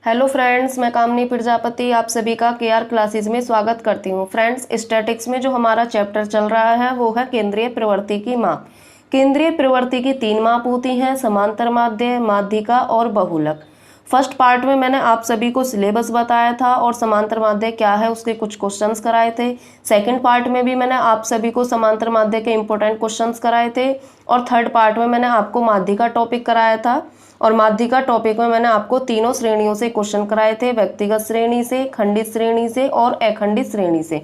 Hello friends, मैं कामनी प्रजापति आप सभी का केआर क्लासेस में स्वागत करती हूँ। फ्रेंड्स, स्टैटिक्स में जो हमारा चैप्टर चल रहा है वो है केंद्रीय प्रवृत्ति की माप। केंद्रीय प्रवृत्ति की 3 माप होती हैं, समांतर माध्य, माध्यिका और बहुलक। फर्स्ट पार्ट में मैंने आप सभी को सिलेबस बताया था और समांतर माध्य क्या है उसके कुछ क्वेश्चंस कराए थे। सेकंड पार्ट में भी मैंने आप सभी को समांतर माध्य के इंपॉर्टेंट क्वेश्चंस कराए थे और थर्ड पार्ट में मैंने आपको माध्यिका टॉपिक कराया था। और माध्यिका टॉपिक में मैंने आपको तीनों श्रेणियों से क्वेश्चन कराए थे, व्यक्तिगत श्रेणी से, खंडित श्रेणी से और अखंडित श्रेणी से।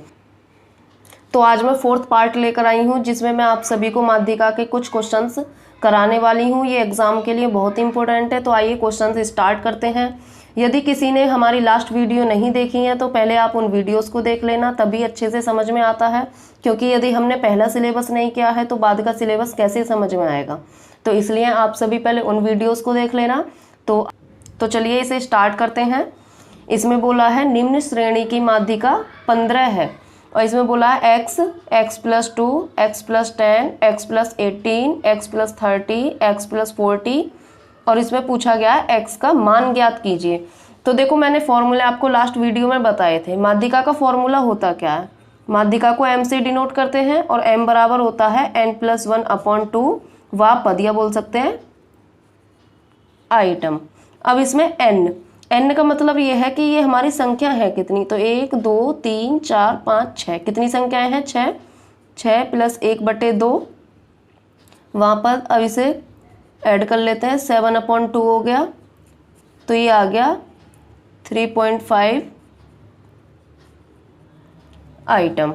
तो आज मैं फोर्थ पार्ट लेकर आई हूँ जिसमें मैं आप सभी को माध्यिका के कुछ क्वेश्चंस कराने वाली हूँ। ये एग्जाम के लिए बहुत इंपॉर्टेंट है। तो आइए क्वेश्चंस स्टार्ट करते हैं। यदि किसी ने हमारी लास्ट वीडियो नहीं देखी है तो पहले आप उन वीडियोस को देख लेना, तभी अच्छे से समझ में आता है। क्योंकि यदि हमने पहला सिलेबस नहीं किया है तो बाद का सिलेबस कैसे समझ में आएगा। तो इसलिए आप सभी पहले उन वीडियोस को देख लेना। तो चलिए इसे स्टार्ट करते हैं। इसमें बोला है निम्न श्रेणी की माध्यिका 15 है और इसमें बोला है x, x+2, x+10, x+18, x+30, x+40 और इसमें पूछा गया है x का मान ज्ञात कीजिए। तो देखो, मैंने फॉर्मूले आपको लास्ट वीडियो में बताए थे। माध्यिका का फॉर्मूला होता क्या है? माध्यिका को m से डिनोट करते हैं और m बराबर होता है n+1/2 वा पद, या बोल सकते हैं आइटम। अब इसमें n का मतलब ये है कि ये हमारी संख्या है कितनी। तो 1 2 3 4 5 6 कितनी संख्याएं हैं? 6 +1/2 वहाँ पर। अब इसे ऐड कर लेते हैं, 7/2 हो गया तो ये आ गया 3.5 आइटम।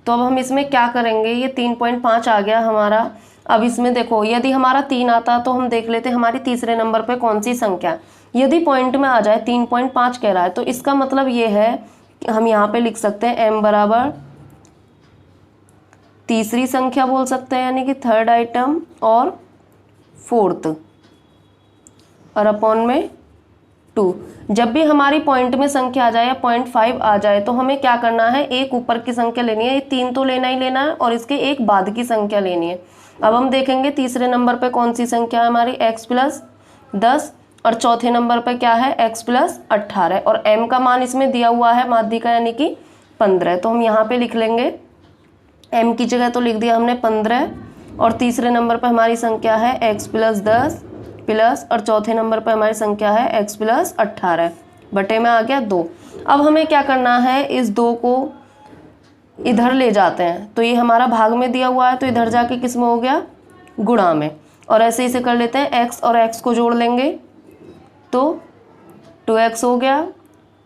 तो अब हम इसमें क्या करेंगे, ये 3.5 आ गया हमारा। अब इसमें देखो, यदि हमारा 3 आता तो हम देख लेते हमारी तीसरे नंबर पे कौन सी संख्या। यदि पॉइंट में आ जाए 3.5 कह रहा है तो इसका मतलब ये है कि हम यहाँ पे लिख सकते हैं m बराबर तीसरी संख्या बोल सकते हैं, यानी कि थर्ड आइटम और फोर्थ और अपॉन में 2। जब भी हमारी पॉइंट में संख्या आ जाए या 0.5 आ जाए तो हमें क्या करना है, एक ऊपर की संख्या लेनी है। ये 3 तो लेना ही लेना है और इसके एक बाद की संख्या लेनी है। अब हम देखेंगे तीसरे नंबर पे कौन सी संख्या है हमारी, x+10 और चौथे नंबर पे क्या है, x+18 और m का मान इसमें दिया हुआ है माध्यिका यानी कि 15। तो हम यहाँ पे लिख लेंगे, m की जगह तो लिख दिया हमने 15 और तीसरे नंबर पे हमारी संख्या है x+10 प्लस और चौथे नंबर पे हमारी संख्या है x+18 बटे में आ गया 2। अब हमें क्या करना है, इस 2 को इधर ले जाते हैं। तो ये हमारा भाग में दिया हुआ है तो इधर जाके किस में हो गया, गुणा में। और ऐसे इसे कर लेते हैं, x और x को जोड़ लेंगे तो 2x हो गया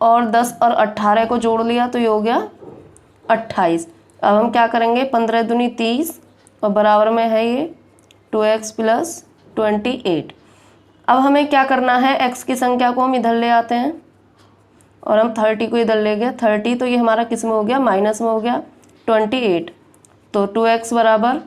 और 10 और 18 को जोड़ लिया तो ये हो गया 28। अब हम क्या करेंगे, 15 दूनी 30 और बराबर में है ये 2x + 28। अब हमें क्या करना है, x की संख्या को हम इधर ले आते हैं और हम 30 को इधर ले गए 30, तो ये हमारा किस में हो गया, माइनस में हो गया 28। तो 2x बराबर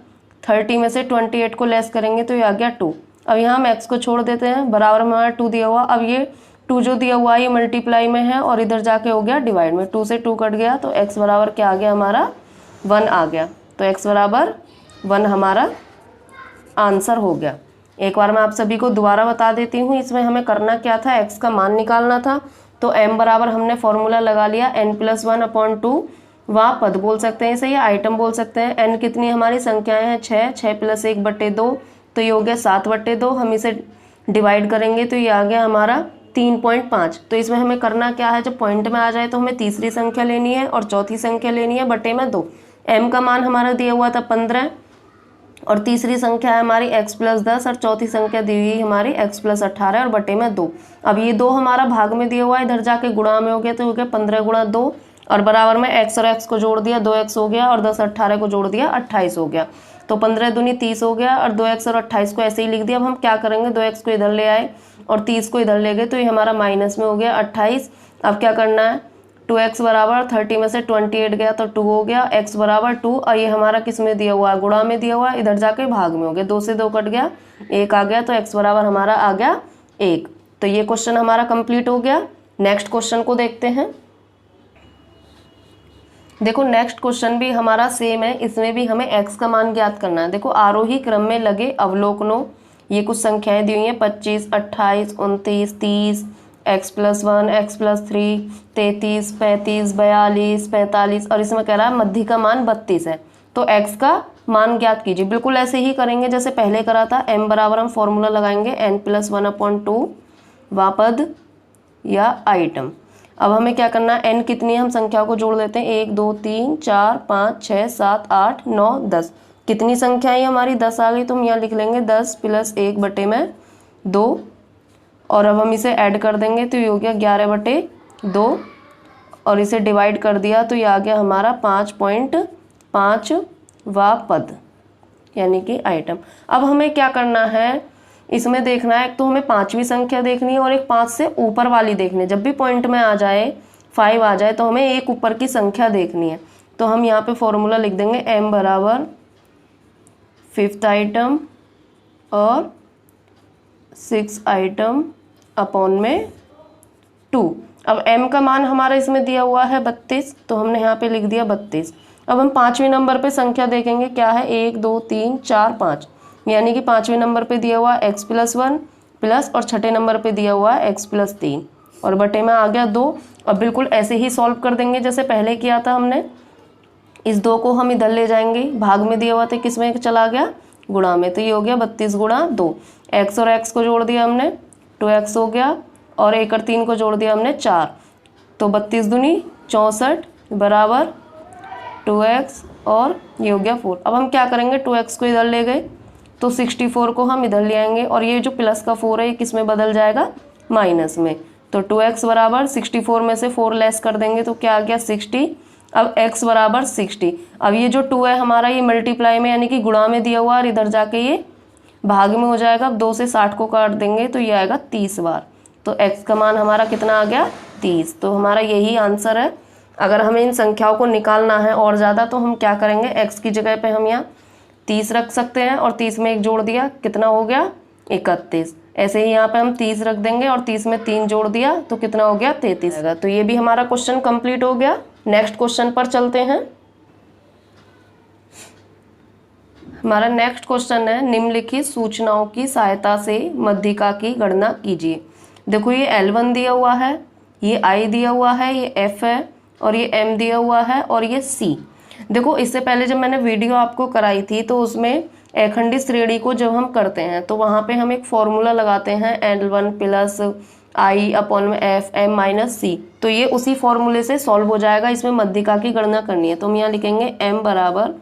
30 में से 28 को लेस करेंगे तो ये आ गया 2। अब यहाँ हम x को छोड़ देते हैं, बराबर में हमारा 2 दिया हुआ। अब ये 2 जो दिया हुआ है ये मल्टीप्लाई में है और इधर जाके हो गया डिवाइड में, 2 से 2 कट गया तो x बराबर क्या आ गया हमारा, 1 आ गया। तो x बराबर 1 हमारा आंसर हो गया। एक बार मैं आप सभी को दोबारा बता देती हूँ, इसमें हमें करना क्या था, x का मान निकालना था। तो m बराबर हमने फॉर्मूला लगा लिया n+1/2 वह पद बोल सकते हैं इसे, ये आइटम बोल सकते हैं। n कितनी हमारी संख्याएं हैं, 6 +1/2 तो ये हो गया 7/2। हम इसे डिवाइड करेंगे तो ये आ गया हमारा 3.5। तो इसमें हमें करना क्या है, जब पॉइंट में आ जाए तो हमें तीसरी संख्या लेनी है और चौथी संख्या लेनी है बटे में 2। m का मान हमारा दिया हुआ था 15 और तीसरी संख्या है हमारी x+10 और चौथी संख्या दी हुई हमारी x+18 और बटे में 2। अब ये 2 हमारा भाग में दिया हुआ है, इधर जाके गुणा में हो गया तो हो गया 15 × 2 और बराबर में x और x को जोड़ दिया 2x हो गया और 10 18 को जोड़ दिया 28 हो गया। तो 15 दूनी 30 हो गया और 2x और 28 को ऐसे ही लिख दिया। अब हम क्या करेंगे, 2x को इधर ले आए और 30 को इधर ले गए तो ये हमारा माइनस में हो गया 28। अब क्या करना है, 2x बराबर 30 में से 28 गया तो 2 हो गया, x बराबर 2 और ये हमारा किस में दिया हुआ है, गुणा में दिया हुआ है, इधर जाके भाग में हो गया, 2 से 2 कट गया 1 आ गया तो x बराबर हमारा आ गया 1। तो ये क्वेश्चन हमारा कंप्लीट हो गया। नेक्स्ट क्वेश्चन को देखते हैं। देखो नेक्स्ट क्वेश्चन भी हमारा सेम है, इसमें भी हमें x का मान ज्ञात करना है। देखो आरोही क्रम में लगे अवलोकनों, ये कुछ संख्याएं दी हुई हैं 25, 28, 29, 30, x+1, x+3, 33, 35, 42, 45 और इसमें कह रहा है मध्य का मान 32 है। तो x का मान ज्ञात कीजिए। बिल्कुल ऐसे ही करेंगे जैसे पहले करा था। m बराबर हम फॉर्मूला लगाएंगे n+1/2 वा पद या आइटम। अब हमें क्या करना है, n कितनी है हम संख्या को जोड़ देते हैं। 1 2 3 4 5 6 7 8 9 10। कितनी संख्या है हमारी 10 आ गई, तो हम यहाँ लिख लेंगे 10 + 1/2 और अब हम इसे ऐड कर देंगे तो ये हो गया 11/2 और इसे डिवाइड कर दिया तो ये आ गया हमारा 5.5 वा पद यानी कि आइटम। अब हमें क्या करना है, इसमें देखना है, एक तो हमें 5वीं संख्या देखनी है और एक 5 से ऊपर वाली देखनी है। जब भी पॉइंट में आ जाए 5 आ जाए तो हमें एक ऊपर की संख्या देखनी है। तो हम यहाँ पे फॉर्मूला लिख देंगे m बराबर 5th आइटम और 6 आइटम अपॉन में 2। अब m का मान हमारा इसमें दिया हुआ है 32, तो हमने यहाँ पे लिख दिया 32। अब हम 5वें नंबर पे संख्या देखेंगे, क्या है 1 2 3 4 5, यानी कि 5वें नंबर पे दिया हुआ x+1 प्लस और 6ठे नंबर पे दिया हुआ है x+3 और बटे में आ गया 2। अब बिल्कुल ऐसे ही सॉल्व कर देंगे जैसे पहले किया था हमने। इस 2 को हम इधर ले जाएंगे, भाग में दिया हुआ था किसमें चला गया, गुणा में, तो ये हो गया 32 × 2। x और x को जोड़ दिया हमने 2x हो गया और 1 और 3 को जोड़ दिया हमने 4, तो 32 दूनी 64 बराबर 2x और ये हो गया 4। अब हम क्या करेंगे, 2x को इधर ले गए तो 64 को हम इधर ले आएंगे और ये जो प्लस का 4 है ये किस में बदल जाएगा, माइनस में। तो 2x बराबर 64 में से 4 लेस कर देंगे तो क्या आ गया 60। अब x बराबर 60। अब ये जो 2 है हमारा ये मल्टीप्लाई में यानी कि गुणा में दिया हुआ और इधर जाके ये भाग में हो जाएगा। अब 2 से 60 को काट देंगे तो ये आएगा 30 बार। तो x का मान हमारा कितना आ गया 30। तो हमारा यही आंसर है। अगर हमें इन संख्याओं को निकालना है और ज़्यादा तो हम क्या करेंगे, x की जगह पे हम यहाँ 30 रख सकते हैं और 30 में 1 जोड़ दिया, कितना हो गया 31। ऐसे ही यहाँ पे हम 30 रख देंगे और 30 में 3 जोड़ दिया तो कितना हो गया 33। तो ये भी हमारा क्वेश्चन कंप्लीट हो गया। नेक्स्ट क्वेश्चन पर चलते हैं। हमारा नेक्स्ट क्वेश्चन है, निम्नलिखित सूचनाओं की सहायता से मध्यिका की गणना कीजिए। देखो ये L1 दिया हुआ है, ये I दिया हुआ है, ये F है और ये M दिया हुआ है और ये C। देखो इससे पहले जब मैंने वीडियो आपको कराई थी तो उसमें अखंडित श्रेणी को जब हम करते हैं तो वहाँ पे हम एक फॉर्मूला लगाते हैं L1 प्लस I अपॉन में F M माइनस C। तो ये उसी फॉर्मूले से सॉल्व हो जाएगा। इसमें मध्यिका की गणना करनी है तो हम यहाँ लिखेंगे M बराबर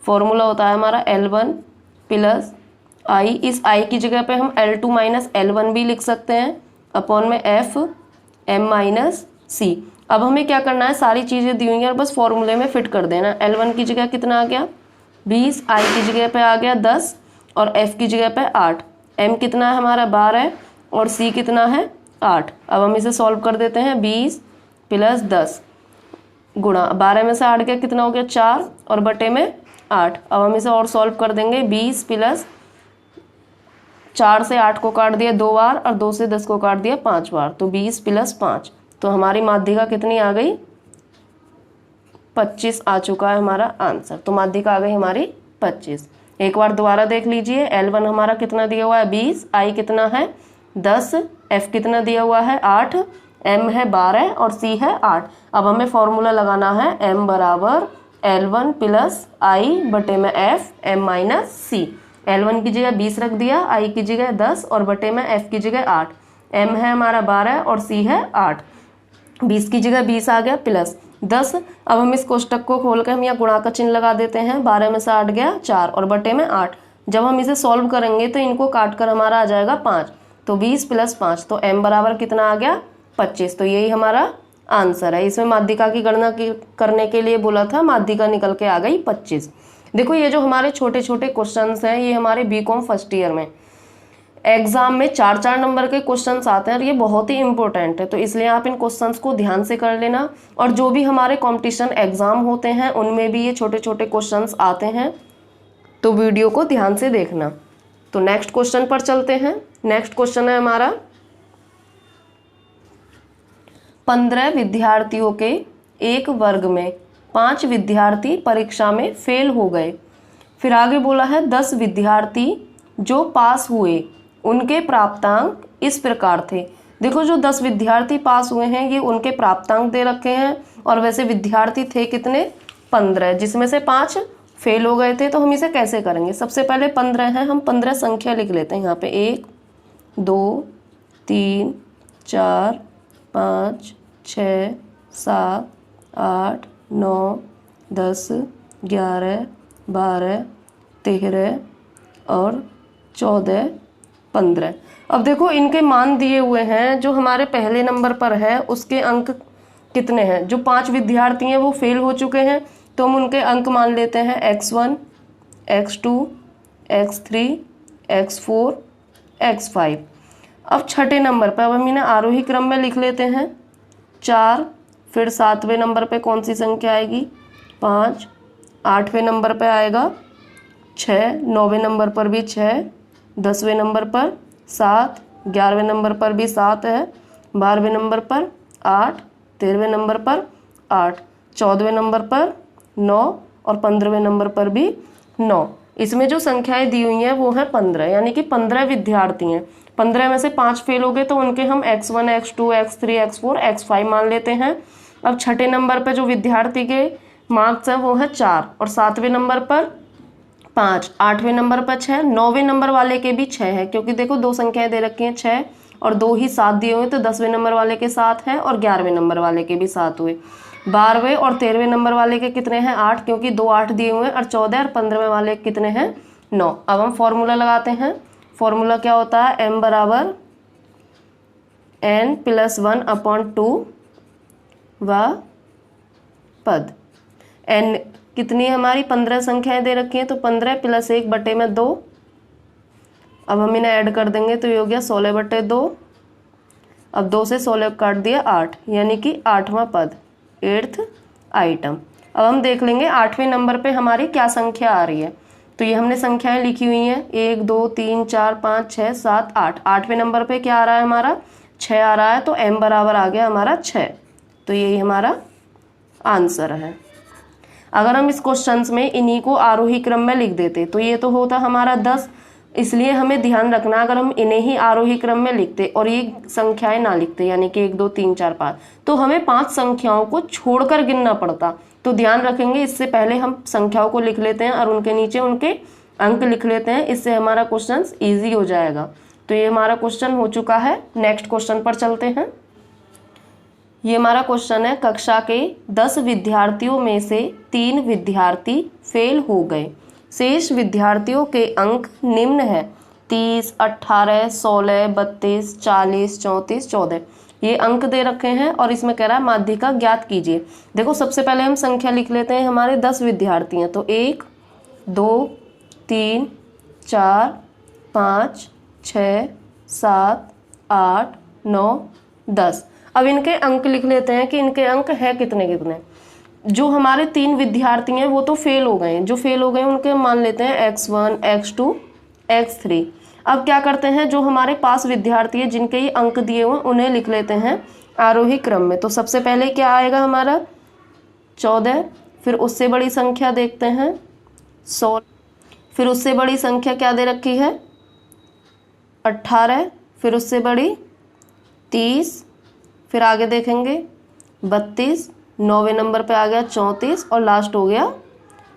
फॉर्मूला होता है हमारा L1 प्लस I, इस I की जगह पे हम L2 माइनस L1 भी लिख सकते हैं अपॉन में F M माइनस C। अब हमें क्या करना है, सारी चीज़ें दी हुई हैं और बस फॉर्मूले में फिट कर देना। L1 की जगह कितना आ गया 20, I की जगह पे आ गया 10 और F की जगह पे 8, M कितना है हमारा 12 और C कितना है 8। अब हम इसे सॉल्व कर देते हैं। 20 प्लस 10 गुणा 12 में से 8 गया, कितना हो गया 4 और बटे में 8। अब हम इसे और सॉल्व कर देंगे। 20 प्लस 4 से 8 को काट दिया 2 बार और 2 से 10 को काट दिया 5 बार, तो 20 प्लस 5, तो हमारी माध्यिका कितनी आ गई 25 आ चुका है हमारा आंसर। तो माध्यिका आ गई हमारी 25। एक बार दोबारा देख लीजिए। L1 हमारा कितना दिया हुआ है 20, I कितना है 10, F कितना दिया हुआ है 8, M है 12 और C है 8। अब हमें फॉर्मूला लगाना है M बराबर L1 प्लस I बटे में F M minus C। L1 की जगह 20 रख दिया, I की जगह 10 और बटे में F की जगह 8, M है हमारा 12 और C है 8। 20 की जगह 20 आ गया प्लस 10। अब हम इस कोष्टक को खोल कर हम यहाँ गुणा का चिन्ह लगा देते हैं। 12 में से 8 गया 4 और बटे में 8। जब हम इसे सॉल्व करेंगे तो इनको काट कर हमारा आ जाएगा 5, तो 20 प्लस 5, तो M बराबर कितना आ गया 25। तो यही हमारा आंसर है। इसमें माध्यिका की गणना करने के लिए बोला था, माध्यिका निकल के आ गई 25। देखो ये जो हमारे छोटे छोटे क्वेश्चंस हैं ये हमारे बीकॉम फर्स्ट ईयर में एग्जाम में 4-4 नंबर के क्वेश्चंस आते हैं और ये बहुत ही इंपॉर्टेंट है। तो इसलिए आप इन क्वेश्चंस को ध्यान से कर लेना। और जो भी हमारे कंपटीशन एग्जाम होते हैं उनमें भी ये छोटे छोटे क्वेश्चंस आते हैं, तो वीडियो को ध्यान से देखना। तो नेक्स्ट क्वेश्चन पर चलते हैं। नेक्स्ट क्वेश्चन है हमारा, 15 विद्यार्थियों के एक वर्ग में 5 विद्यार्थी परीक्षा में फेल हो गए। फिर आगे बोला है 10 विद्यार्थी जो पास हुए, उनके प्राप्तांक इस प्रकार थे। देखो जो 10 विद्यार्थी पास हुए हैं ये उनके प्राप्तांक दे रखे हैं, और वैसे विद्यार्थी थे कितने 15, जिसमें से 5 फेल हो गए थे। तो हम इसे कैसे करेंगे, सबसे पहले 15 है, हम 15 संख्या लिख लेते हैं यहाँ पे 1 2 3 4 5 6 7 8 9 10 11 12 13 और 14 15। अब देखो इनके मान दिए हुए हैं, जो हमारे पहले नंबर पर है उसके अंक कितने हैं, जो 5 विद्यार्थी हैं वो फेल हो चुके हैं, तो हम उनके अंक मान लेते हैं x1 x2 x3 x4 x5। अब छठे नंबर पर अब हम इन्हें आरोही क्रम में लिख लेते हैं 4, फिर 7वें नंबर पे कौन सी संख्या आएगी 5, 8वें नंबर पे आएगा 6, 9वें नंबर पर भी 6, 10वें नंबर पर 7, 11वें नंबर पर भी 7 है, 12वें नंबर पर 8, 13वें नंबर पर 8, 14वें नंबर पर 9 और 15वें नंबर पर भी 9। इसमें जो संख्याएं दी हुई हैं वो है 15, यानी कि 15 विद्यार्थी हैं। 15 में से 5 फेल हो गए तो उनके हम x1 x2 x3 x4 x5 मान लेते हैं। अब छठे नंबर पर जो विद्यार्थी के मार्क्स हैं वो है 4, और 7वें नंबर पर 5, 8वें नंबर पर 6, 9वें नंबर वाले के भी 6 है, क्योंकि देखो 2 संख्याएं दे रखी हैं 6 और 2 ही 7 दिए हुए, तो 10वें नंबर वाले के 7 हैं और 11वें नंबर वाले के भी 7 हुए। 12वें और 13वें नंबर वाले के कितने हैं 8, क्योंकि 2 8 दिए हुए हैं, और 14 और 15वें वाले कितने हैं 9। अब हम फॉर्मूला लगाते हैं। फॉर्मूला क्या होता है, m बराबर n+1/2 व पद। n कितनी है हमारी 15 संख्याएं दे रखी हैं, तो 15 + 1/2। अब हम इन्हें ऐड कर देंगे तो ये हो गया 16/2। अब 2 से 16 काट दिया 8, यानी कि 8वां पद, 8th आइटम। अब हम देख लेंगे 8वें नंबर पे हमारी क्या संख्या आ रही है। तो ये हमने संख्याएं लिखी हुई हैं 1 2 3 4 5 6 7 8। 8वें नंबर पे क्या आ रहा है हमारा 6 आ रहा है, तो m बराबर आ गया हमारा 6। तो यही हमारा आंसर है। अगर हम इस क्वेश्चंस में इन्हीं को आरोही क्रम में लिख देते तो ये तो होता हमारा 10, इसलिए हमें ध्यान रखना अगर हम इन्हें ही आरोही क्रम में लिखते और ये संख्याएं ना लिखते, यानी कि 1 2 3 4 5, तो हमें 5 संख्याओं को छोड़कर गिनना पड़ता। तो ध्यान रखेंगे, इससे पहले हम संख्याओं को लिख लेते हैं और उनके नीचे उनके अंक लिख लेते हैं, इससे हमारा क्वेश्चन ईजी हो जाएगा। तो ये हमारा क्वेश्चन हो चुका है। नेक्स्ट क्वेश्चन पर चलते हैं। ये हमारा क्वेश्चन है, कक्षा के 10 विद्यार्थियों में से 3 विद्यार्थी फेल हो गए, शेष विद्यार्थियों के अंक निम्न है 30 18 16 32 40 34 14। ये अंक दे रखे हैं और इसमें कह रहा है माध्यिका ज्ञात कीजिए। देखो सबसे पहले हम संख्या लिख लेते हैं, हमारे 10 विद्यार्थी हैं, तो 1 2 3 4 5 6 7 8 9 10। अब इनके अंक लिख लेते हैं कि इनके अंक है कितने कितने। जो हमारे 3 विद्यार्थी हैं वो तो फेल हो गए हैं, जो फेल हो गए हैं उनके मान लेते हैं x1 x2 x3। अब क्या करते हैं, जो हमारे पास विद्यार्थी है जिनके ये अंक दिए हुए उन्हें लिख लेते हैं आरोही क्रम में। तो सबसे पहले क्या आएगा हमारा 14, फिर उससे बड़ी संख्या देखते हैं 16, फिर उससे बड़ी संख्या क्या दे रखी है 18, फिर उससे बड़ी 30, फिर आगे देखेंगे 32, 9वें नंबर पे आ गया 34 और लास्ट हो गया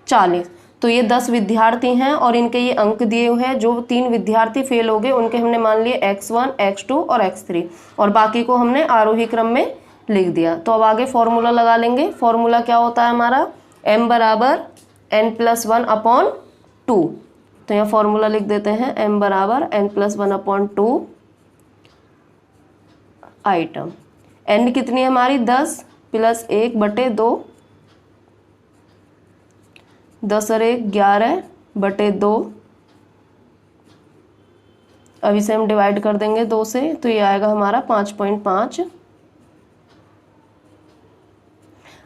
40। तो ये 10 विद्यार्थी हैं और इनके ये अंक दिए हुए हैं। जो 3 विद्यार्थी फेल हो गए उनके हमने मान लिए x1 x2 और x3, और बाकी को हमने आरोही क्रम में लिख दिया। तो अब आगे फॉर्मूला लगा लेंगे। फॉर्मूला क्या होता है हमारा, m बराबर n+1/2। तो यहाँ फॉर्मूला लिख देते हैं, m बराबर n+1/2 आइटम। n कितनी है हमारी 10 + 1/2, 10 और 1 11/2। अब इसे हम डिवाइड कर देंगे 2 से, तो ये आएगा हमारा 5.5।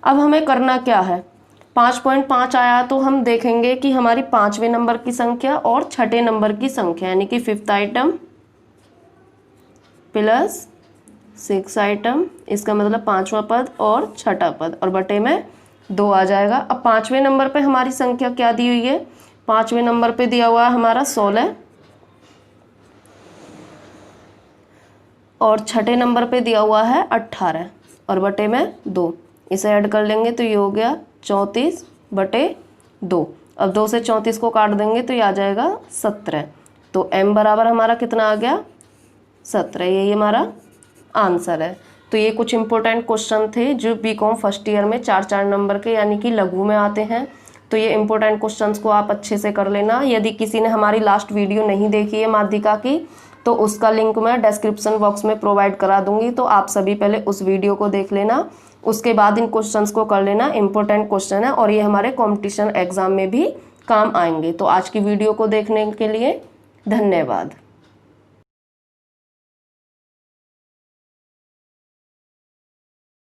अब हमें करना क्या है, 5.5 आया तो हम देखेंगे कि हमारी 5वें नंबर की संख्या और छठे नंबर की संख्या, यानी कि 5th आइटम प्लस 6 आइटम, इसका मतलब 5वां पद और छठा पद, और बटे में 2 आ जाएगा। अब 5वें नंबर पे हमारी संख्या क्या दी हुई है, 5वें नंबर पे दिया हुआ है हमारा 16, और छठे नंबर पे दिया हुआ है 18 और बटे में 2, इसे ऐड कर लेंगे तो ये हो गया 34/2। अब 2 से 34 को काट देंगे तो ये आ जाएगा 17। तो m बराबर हमारा कितना आ गया 17, यही हमारा आंसर है। तो ये कुछ इंपॉर्टेंट क्वेश्चन थे जो बीकॉम फर्स्ट ईयर में 4-4 नंबर के यानी कि लघु में आते हैं। तो ये इंपॉर्टेंट क्वेश्चंस को आप अच्छे से कर लेना। यदि किसी ने हमारी लास्ट वीडियो नहीं देखी है माध्यिका की तो उसका लिंक मैं डिस्क्रिप्शन बॉक्स में प्रोवाइड करा दूंगी, तो आप सभी पहले उस वीडियो को देख लेना, उसके बाद इन क्वेश्चंस को कर लेना। इंपॉर्टेंट क्वेश्चन है और ये हमारे कॉम्पिटिशन एग्जाम में भी काम आएंगे। तो आज की वीडियो को देखने के लिए धन्यवाद।